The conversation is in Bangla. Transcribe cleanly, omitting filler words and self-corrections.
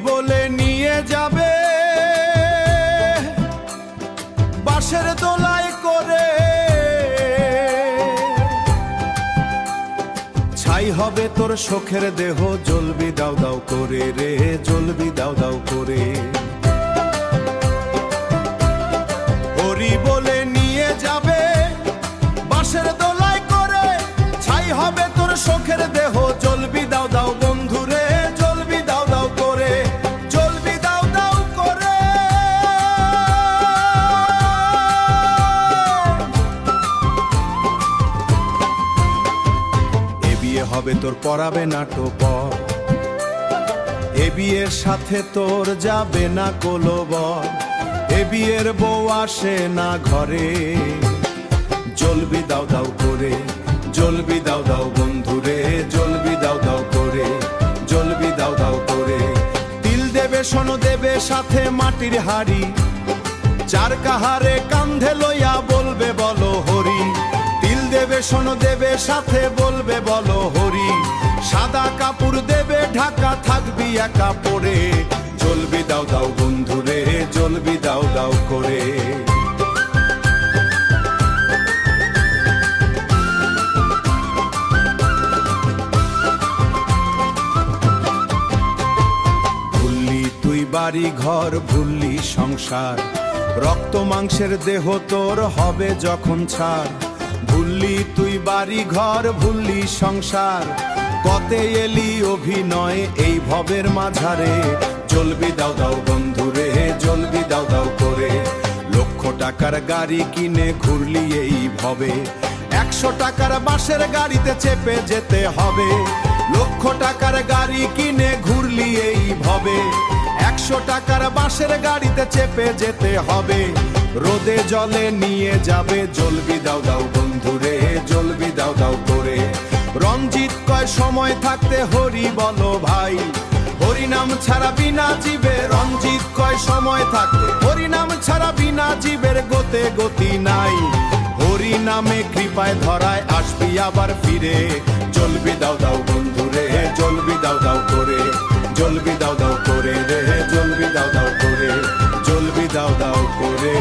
বলে নিয়ে যাবে বাঁশের দোলায় করে, ছাই হবে তোর শোকের দেহ, জ্বলবি দাও দাও করে রে, জ্বলবি দাও দাও করে। হরি বলে নিয়ে যাবে বাঁশের দোলায় করে, ছাই হবে তোর শোকের দেহ, জ্বলবি দাও দাও বন্ধু রে, জ্বলবি দাও দাও করে, জ্বলবি দাও দাও করে। এ বিয়ে হবে তোর পরাবে না টোপর, এ বিয়ের সাথে তোর যাবে না কোলবর, এ বিয়ের বউ আসে না ঘরে, জ্বলবি দাও দাও করে, জ্বলবি দাও দাও বন্ধু রে, জ্বলবি দাও দাও করে, জ্বলবি দাও দাও করে। তিল দেবে সোন দেবে সাথে মাটির হাড়ি, চার কাহারে কান্ধে লইয়া বলবে বলো হরি, তিল দেবে সোন দেবে সাথে বলবে বলো হরি, সাদা কাপড় দেবে ঢাকা থাকবি একা পরে, জ্বলবি দাও দাও বন্ধু রে, জ্বলবি দাও দাও করে। ভুললি তুই বাড়ি ঘর, ভুললি সংসার, রক্ত মাংসের দেহ তোর হবে যখন ছাড়, ভুললি তুই বাড়ি ঘর, ভুললি সংসার, কতে এলি অভিনয় এই ভবের মাঝারে, জ্বলবি দাও দাও বন্ধু রে, জ্বলবি দাও দাও করে। লক্ষ টাকার গাড়ি কিনে ঘুরলি এই ভবে, 100 টাকার বাসের গাড়িতে চেপে যেতে হবে, লক্ষ টাকার গাড়ি কিনে ঘুরলি এই ভবে, 100 টাকার বাসের গাড়িতে চেপে যেতে হবে, রোদে জলে নিয়ে যাবে, জ্বলবি দাও দাও বন্ধু রে, জ্বলবি দাও দাও করে। রঞ্জিত কয় সময় থাকতে হরি বলো ভাই, হরি নাম ছাড়া বিনা জীবে, রঞ্জিত কয় সময় থাকতে হরি নাম ছাড়া বিনা জীবের গতে গতি নাই, হরি নামে কৃপায় ধরায় আসবি আবার ফিরে, জ্বলবি দাও দাও বন্ধু রে, জ্বলবি দাও দাও করে, জ্বলবি দাও দাও করে রে, জ্বলবি দাও দাও করে, জ্বলবি দাও দাও করে।